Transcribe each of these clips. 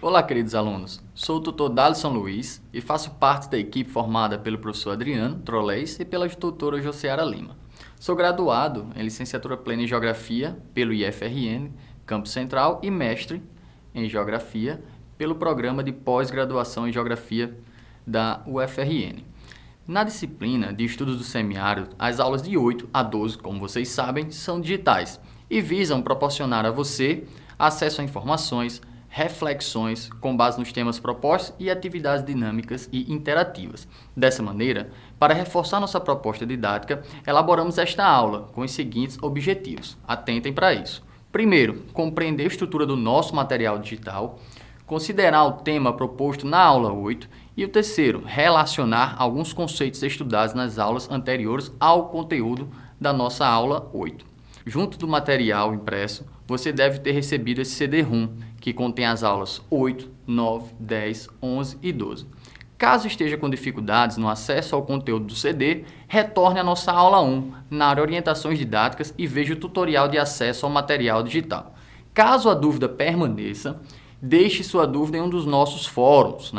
Olá, queridos alunos. Sou o tutor Dalisson Luiz e faço parte da equipe formada pelo professor Adriano Trolés e pela tutora Josiara Lima. Sou graduado em licenciatura plena em Geografia pelo IFRN, Campo Central, e mestre em Geografia pelo programa de pós-graduação em Geografia da UFRN. Na disciplina de estudos do semiárido, as aulas de 8 a 12, como vocês sabem, são digitais e visam proporcionar a você acesso a informações, reflexões com base nos temas propostos e atividades dinâmicas e interativas. Dessa maneira, para reforçar nossa proposta didática, elaboramos esta aula com os seguintes objetivos. Atentem para isso. Primeiro, compreender a estrutura do nosso material digital, considerar o tema proposto na aula 8 e o terceiro, relacionar alguns conceitos estudados nas aulas anteriores ao conteúdo da nossa aula 8. Junto do material impresso, você deve ter recebido esse CD-ROM, que contém as aulas 8, 9, 10, 11 e 12. Caso esteja com dificuldades no acesso ao conteúdo do CD, retorne à nossa aula 1, na área Orientações Didáticas, e veja o tutorial de acesso ao material digital. Caso a dúvida permaneça, deixe sua dúvida em um dos nossos fóruns,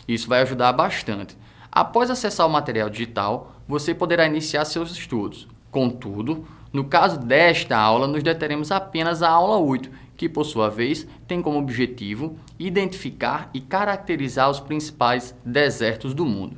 Isso vai ajudar bastante. Após acessar o material digital, você poderá iniciar seus estudos. Contudo, no caso desta aula, nos deteremos apenas a aula 8, que, por sua vez, tem como objetivo identificar e caracterizar os principais desertos do mundo.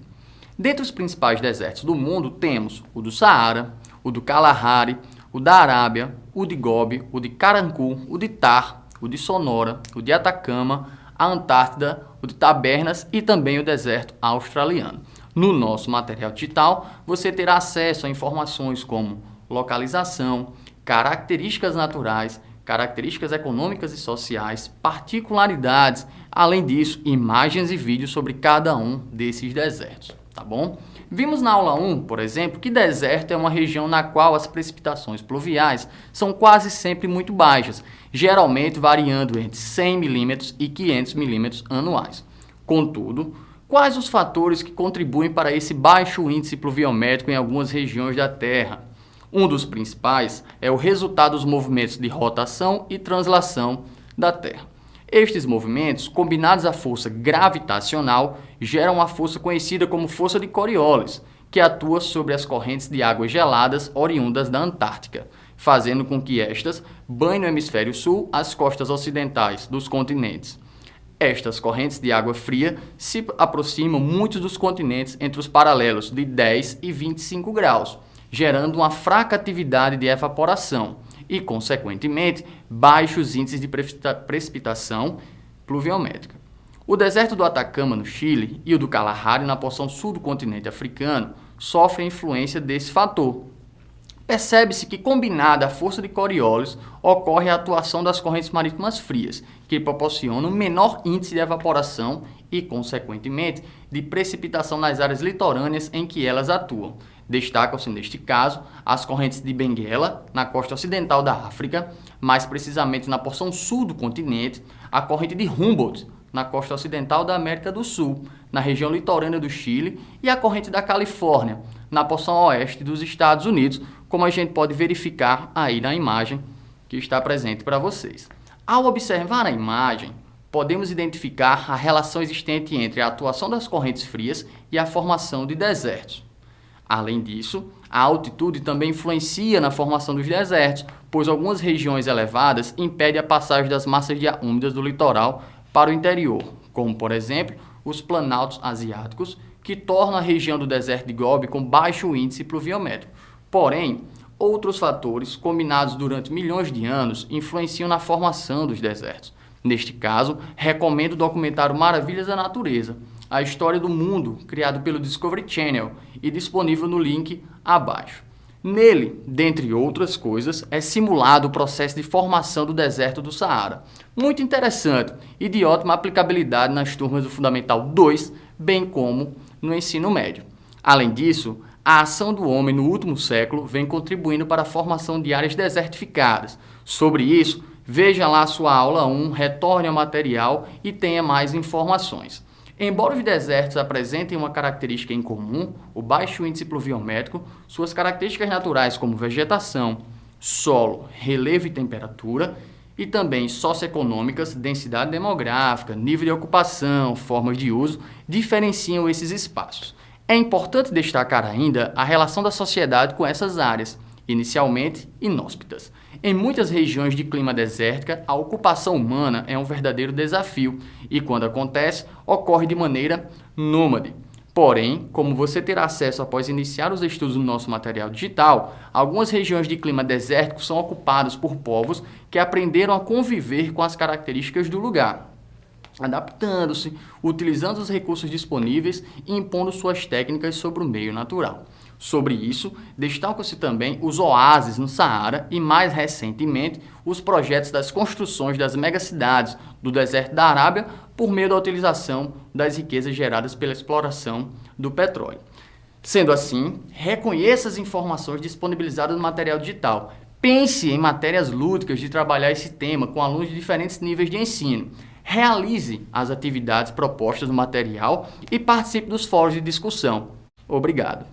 Dentre os principais desertos do mundo, temos o do Saara, o do Kalahari, o da Arábia, o de Gobi, o de Carancu, o de Thar, o de Sonora, o de Atacama, a Antártida, o de Tabernas e também o deserto australiano. No nosso material digital, você terá acesso a informações como localização, características naturais, características econômicas e sociais, particularidades, além disso, imagens e vídeos sobre cada um desses desertos, tá bom? Vimos na aula 1, por exemplo, que deserto é uma região na qual as precipitações pluviais são quase sempre muito baixas, geralmente variando entre 100 milímetros e 500 milímetros anuais. Contudo, quais os fatores que contribuem para esse baixo índice pluviométrico em algumas regiões da Terra? Um dos principais é o resultado dos movimentos de rotação e translação da Terra. Estes movimentos, combinados à força gravitacional, geram uma força conhecida como força de Coriolis, que atua sobre as correntes de águas geladas oriundas da Antártica, fazendo com que estas banhem no hemisfério sul as costas ocidentais dos continentes. Estas correntes de água fria se aproximam muito dos continentes entre os paralelos de 10 e 25 graus, gerando uma fraca atividade de evaporação e, consequentemente, baixos índices de precipitação pluviométrica. O deserto do Atacama, no Chile, e o do Kalahari, na porção sul do continente africano, sofrem a influência desse fator. Percebe-se que, combinada à força de Coriolis, ocorre a atuação das correntes marítimas frias, que proporcionam menor índice de evaporação e, consequentemente, de precipitação nas áreas litorâneas em que elas atuam. Destacam-se, neste caso, as correntes de Benguela, na costa ocidental da África, mais precisamente na porção sul do continente, a corrente de Humboldt, na costa ocidental da América do Sul, na região litorânea do Chile, e a corrente da Califórnia, na porção oeste dos Estados Unidos, como a gente pode verificar aí na imagem que está presente para vocês. Ao observar a imagem, podemos identificar a relação existente entre a atuação das correntes frias e a formação de desertos. Além disso, a altitude também influencia na formação dos desertos, pois algumas regiões elevadas impedem a passagem das massas de ar úmidas do litoral para o interior, como, por exemplo, os planaltos asiáticos, que tornam a região do deserto de Gobi com baixo índice pluviométrico. Porém, outros fatores, combinados durante milhões de anos, influenciam na formação dos desertos. Neste caso, recomendo o documentário Maravilhas da Natureza, a história do mundo, criado pelo Discovery Channel e disponível no link abaixo. Nele, dentre outras coisas, é simulado o processo de formação do deserto do Saara. Muito interessante e de ótima aplicabilidade nas turmas do Fundamental 2, bem como no ensino médio. Além disso, a ação do homem no último século vem contribuindo para a formação de áreas desertificadas. Sobre isso, veja lá a sua aula 1, retorne ao material e tenha mais informações. Embora os desertos apresentem uma característica em comum, o baixo índice pluviométrico, suas características naturais como vegetação, solo, relevo e temperatura, e também socioeconômicas, densidade demográfica, nível de ocupação, formas de uso, diferenciam esses espaços. É importante destacar ainda a relação da sociedade com essas áreas, inicialmente inóspitas. Em muitas regiões de clima desértica, a ocupação humana é um verdadeiro desafio e, quando acontece, ocorre de maneira nômade. Porém, como você terá acesso após iniciar os estudos no nosso material digital, algumas regiões de clima desértico são ocupadas por povos que aprenderam a conviver com as características do lugar, adaptando-se, utilizando os recursos disponíveis e impondo suas técnicas sobre o meio natural. Sobre isso, destacam-se também os oásis no Saara e, mais recentemente, os projetos das construções das megacidades do deserto da Arábia por meio da utilização das riquezas geradas pela exploração do petróleo. Sendo assim, reconheça as informações disponibilizadas no material digital. Pense em matérias lúdicas de trabalhar esse tema com alunos de diferentes níveis de ensino. Realize as atividades propostas no material e participe dos fóruns de discussão. Obrigado.